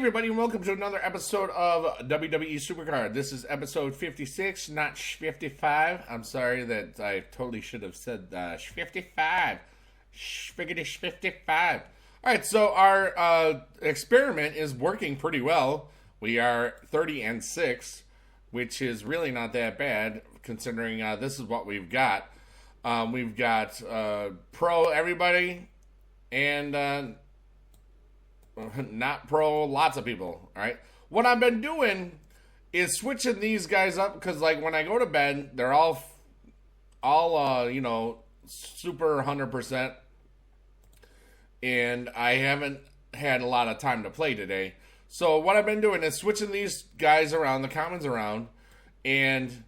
everybody, and welcome to another episode of WWE Supercard. This is episode 56, not 55. I'm sorry that I totally should have said 55. Spiggity 55. Alright, so our experiment is working pretty well. We are 30-6, which is really not that bad, considering this is what we've got. We've got pro everybody, and not pro lots of people. All right, what I've been doing is switching these guys up, because like when I go to bed, they're all super 100%, and I haven't had a lot of time to play today. So what I've been doing is switching these guys around, the commons around, and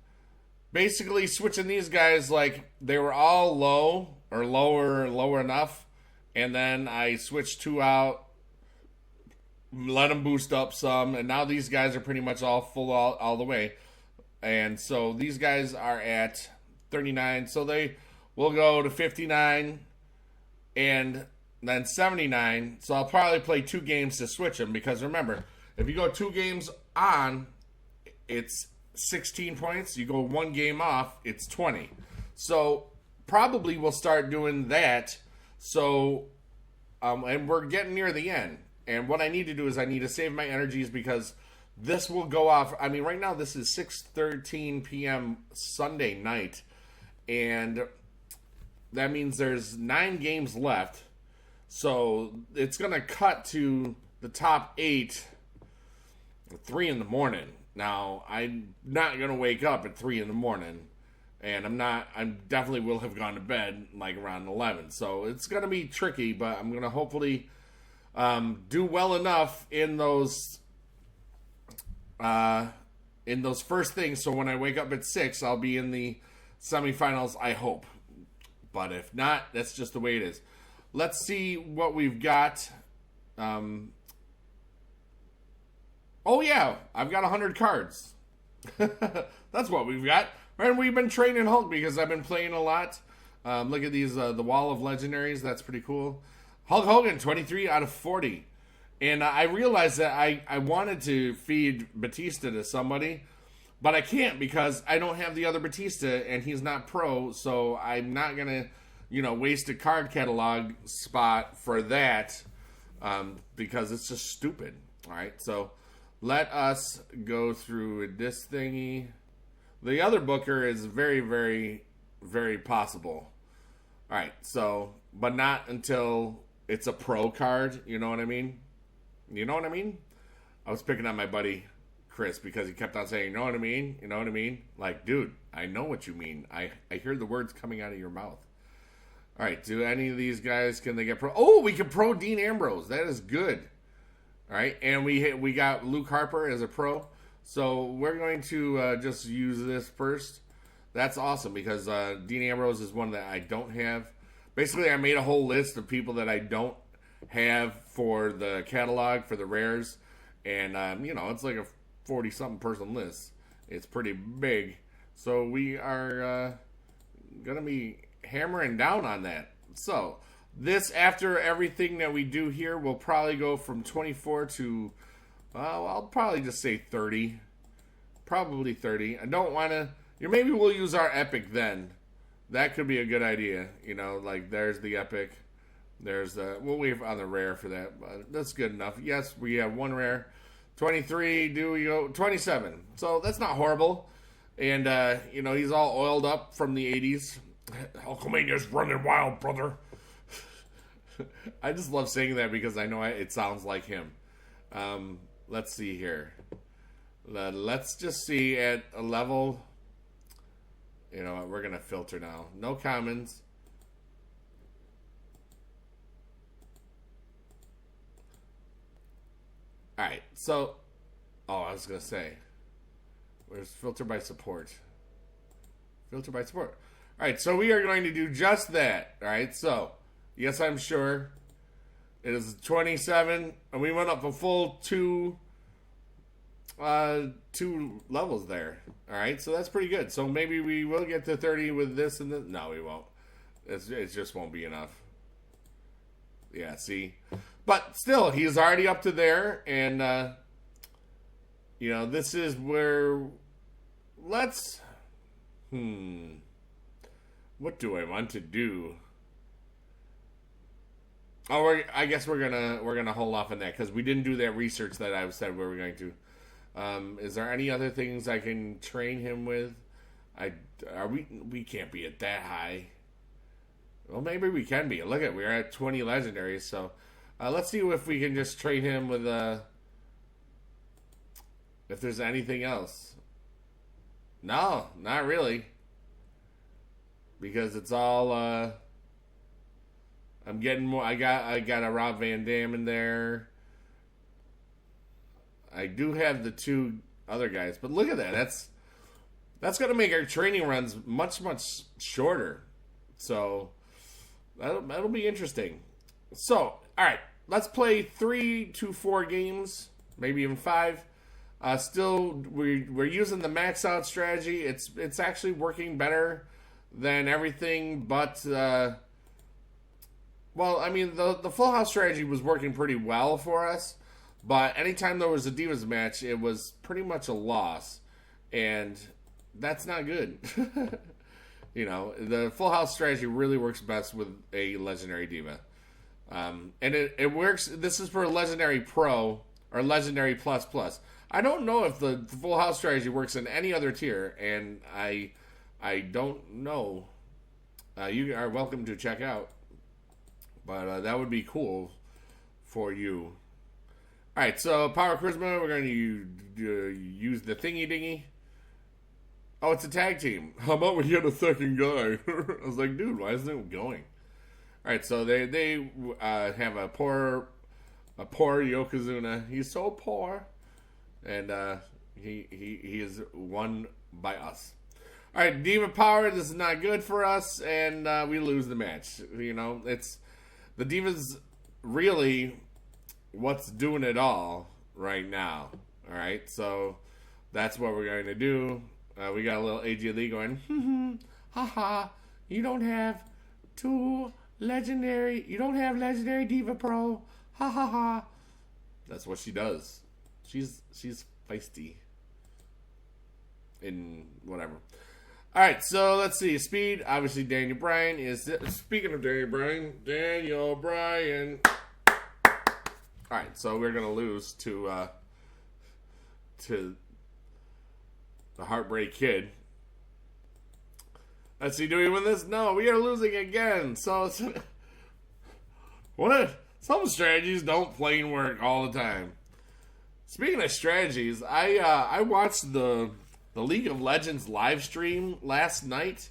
basically switching these guys like they were all low or lower enough, and then I switched two out, let them boost up some, and now these guys are pretty much all full all the way. And so these guys are at 39, so they will go to 59 and then 79. So I'll probably play 2 games to switch them, because remember, if you go 2 games on, it's 16 points. You go 1 game off, it's 20. So probably we'll start doing that. So and we're getting near the end. And what I need to do is I need to save my energies, because this will go off. I mean, right now this is 6:13 p.m. Sunday night, and that means there's 9 games left. So it's going to cut to the top 8 at 3 in the morning. Now, I'm not going to wake up at 3 in the morning, and I definitely will have gone to bed like around 11. So it's going to be tricky, but I'm going to hopefully do well enough in those first things, so when I wake up at 6, I'll be in the semifinals, I hope. But if not, that's just the way it is. Let's see what we've got. Oh yeah, I've got 100 cards. That's what we've got. And we've been training Hulk, because I've been playing a lot. Look at these, the Wall of Legendaries. That's pretty cool. Hulk Hogan, 23 out of 40. And I realized that I wanted to feed Batista to somebody, but I can't, because I don't have the other Batista, and he's not pro, so I'm not going to, waste a card catalog spot for that, because it's just stupid. All right, so let us go through this thingy. The other Booker is very, very, very possible. All right, so, but not until it's a pro card, you know what I mean? You know what I mean? I was picking on my buddy Chris, because he kept on saying, you know what I mean? You know what I mean? Like, dude, I know what you mean. I hear the words coming out of your mouth. All right, do any of these guys, can they get pro? Oh, we can pro Dean Ambrose. That is good. All right, and we got Luke Harper as a pro. So we're going to just use this first. That's awesome, because Dean Ambrose is one that I don't have. Basically, I made a whole list of people that I don't have for the catalog, for the rares. And, it's like a 40-something person list. It's pretty big. So we are going to be hammering down on that. So this, after everything that we do here, will probably go from 24 to, I'll probably just say 30. Probably 30. I don't want to, maybe we'll use our epic then. That could be a good idea. Like there's the epic. There's the, we'll wait on the rare for that, but that's good enough. Yes, we have 1 rare. 23, do we go 27? So that's not horrible. And, he's all oiled up from the 80s. Hulkamania's running wild, brother. I just love saying that, because I know it sounds like him. Let's see here. Let's just see at a level. You know what? We're going to filter now. No commons. Alright, so. Oh, I was going to say. Where's filter by support? Filter by support. Alright, so we are going to do just that. Alright, so. Yes, I'm sure. It is 27. And we went up a full 2 levels there. Alright, so that's pretty good. So maybe we will get to 30 with this and this. No, we won't. It just won't be enough. Yeah, see? But still, he's already up to there, and, this is where... Let's... What do I want to do? Oh, I guess we're gonna hold off on that because we didn't do that research that I said we were going to. Is there any other things I can train him with? We can't be at that high. Well, maybe we can be. Look at, we're at 20 legendaries, so let's see if we can just train him with if there's anything else. No, not really. Because it's all I'm getting more. I got a Rob Van Dam in there. I do have the 2 other guys, but look at that. That's going to make our training runs much shorter. So that'll be interesting. So, all right, let's play 3 to 4 games, maybe even 5. Still, we're using the max out strategy. It's actually working better than everything, but well, I mean, the full house strategy was working pretty well for us, but anytime there was a Divas match, it was pretty much a loss, and that's not good. The full house strategy really works best with a Legendary Diva. And it works, this is for Legendary Pro, or Legendary Plus Plus. I don't know if the full house strategy works in any other tier, and I don't know. You are welcome to check out. But that would be cool for you. Alright, so Power Charisma, we're going to use the thingy dingy. Oh, it's a tag team. How about we get a second guy? I was like, dude, why isn't it going? Alright, so they have a poor Yokozuna. He's so poor. And he is won by us. Alright, Diva Power, this is not good for us, and we lose the match. It's the Diva's really what's doing it all right now. Alright, so that's what we're going to do. We got a little AJ Lee going, haha, you don't have Legendary Diva Pro, ha ha ha. That's what she does. She's feisty. In whatever. Alright, so let's see. Speed, obviously Daniel Bryan is... Speaking of Daniel Bryan. Alright, so we're going to lose to the Heartbreak Kid. Let's see, do we win this? No, we are losing again. So, some strategies don't plain work all the time. Speaking of strategies, I watched the League of Legends live stream last night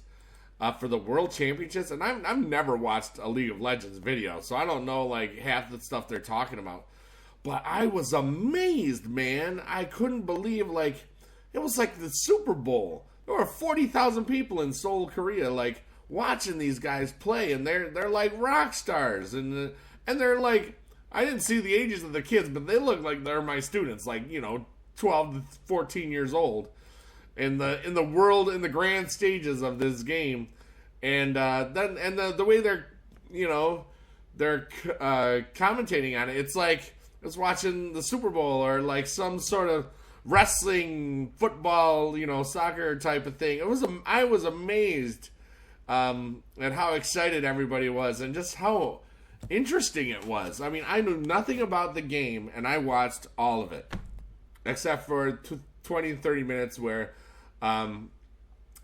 for the World Championships, and I've never watched a League of Legends video, so I don't know like half the stuff they're talking about. But I was amazed, man. I couldn't believe it was like the Super Bowl. There were 40,000 people in Seoul, Korea, watching these guys play, and they're like rock stars, and they're like, I didn't see the ages of the kids, but they look like they're my students, 12 to 14 years old. In the grand stages of this game, and the way they're commentating on it, it's like it's watching the Super Bowl or some sort of wrestling, football, soccer type of thing. I was amazed at how excited everybody was and just how interesting it was. I mean, I knew nothing about the game, and I watched all of it except for 20 30 minutes where I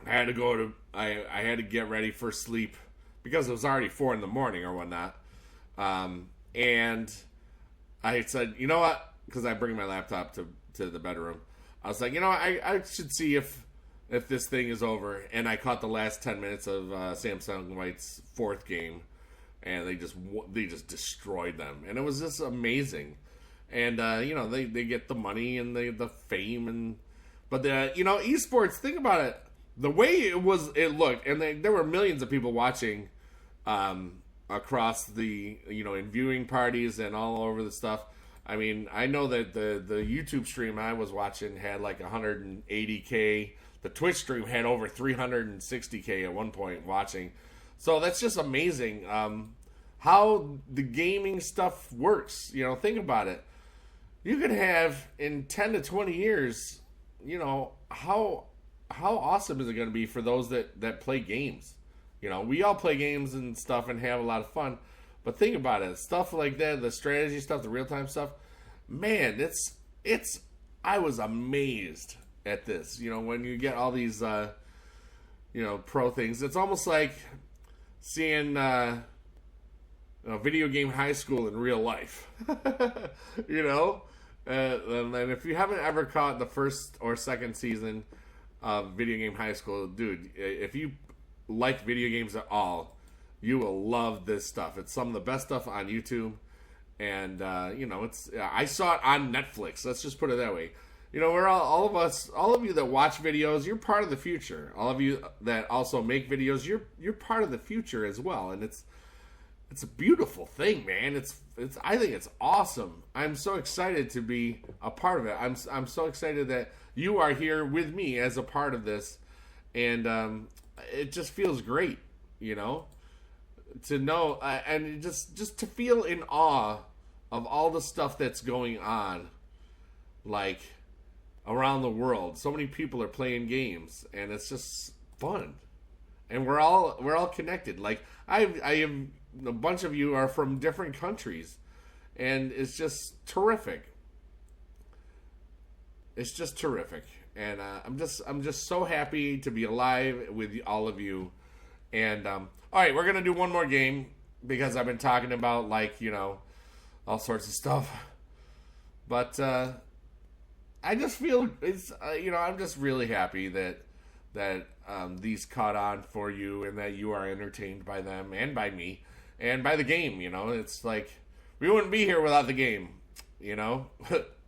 had to get ready for sleep because it was already 4 a.m. or whatnot. And I said, you know what? Because I bring my laptop to the bedroom. I was like, I should see if this thing is over. And I caught the last 10 minutes of Samsung White's 4th game, and they just destroyed them. And it was just amazing. And they get the money and the fame but esports, think about it. The way it looked, and there were millions of people watching across the in viewing parties and all over the stuff. I mean, I know that the YouTube stream I was watching had 180K. The Twitch stream had over 360K at one point watching. So that's just amazing. how the gaming stuff works. You know, think about it. You could have in 10 to 20 years, you know, how awesome is it going to be for those that play games? You know, we all play games and stuff and have a lot of fun. But think about it. Stuff like that, the strategy stuff, the real-time stuff, man, it's I was amazed at this. You know, when you get all these you know, pro things, it's almost like seeing video game high school in real life. You know? And if you haven't ever caught the first or second season of Video Game High School, dude, if you like video games at all, you will love this stuff. It's some of the best stuff on YouTube. And, you know, I saw it on Netflix. Let's just put it that way. You know, we're all of you that watch videos, you're part of the future. All of you that also make videos, you're part of the future as well. And it's a beautiful thing, man. I think it's awesome. I'm so excited to be a part of it. I'm so excited that you are here with me as a part of this, and it just feels great, you know, to know and just to feel in awe of all the stuff that's going on, like around the world. So many people are playing games, and it's just fun, and we're all connected. Like I am. A bunch of you are from different countries, and it's just terrific. It's just terrific, and I'm just so happy to be alive with all of you. And all right, we're gonna do one more game because I've been talking about, like, you know, all sorts of stuff, but I just feel it's you know, I'm just really happy that these caught on for you and that you are entertained by them and by me. And by the game, you know, it's like we wouldn't be here without the game, you know.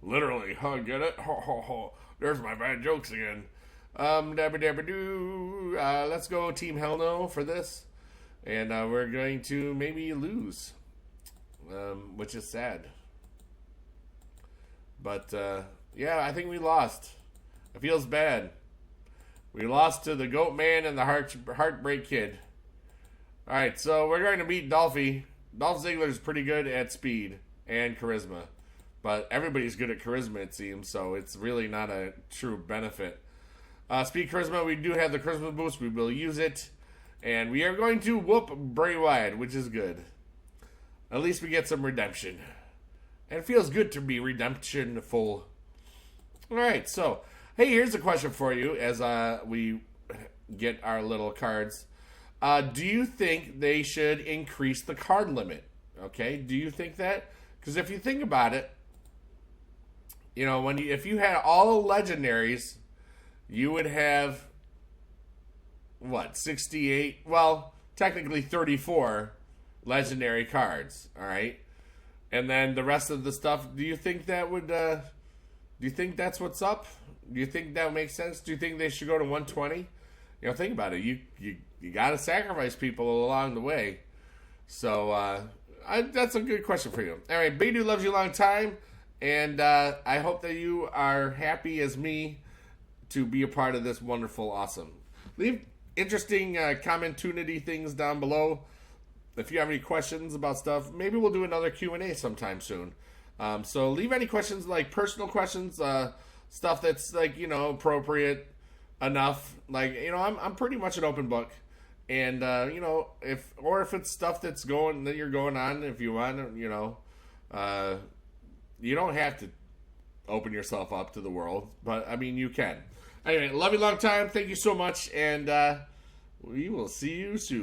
Literally, get it? There's my bad jokes again. Let's go Team Hell No for this, and we're going to maybe lose, which is sad. But yeah, I think we lost. It feels bad. We lost to the Goat Man and the Heartbreak Kid. Alright, so we're going to beat Dolphy. Dolph Ziggler's pretty good at speed and charisma. But everybody's good at charisma, it seems, so it's really not a true benefit. Speed charisma, we do have the charisma boost. We will use it. And we are going to whoop Bray Wyatt, which is good. At least we get some redemption. And it feels good to be redemption-full. Alright, so, hey, here's a question for you as we get our little cards. Do you think they should increase the card limit? Okay, do you think that? Because if you think about it, you know, if you had all legendaries, you would have, what, 68? Well, technically 34 legendary cards, all right? And then the rest of the stuff, do you think that would, do you think that's what's up? Do you think that makes sense? Do you think they should go to 120? You know, think about it. You got to sacrifice people along the way. So, that's a good question for you. All right, Beidou loves you a long time. And I hope that you are happy as me to be a part of this wonderful, awesome. Leave interesting community things down below. If you have any questions about stuff, maybe we'll do another Q&A sometime soon. So leave any questions, like personal questions, stuff that's, like, you know, appropriate enough. Like, you know, I'm pretty much an open book. And, you know, if it's stuff that you're going on, if you want, you know, you don't have to open yourself up to the world, but I mean, you can. Anyway, love you long time. Thank you so much. And, we will see you soon.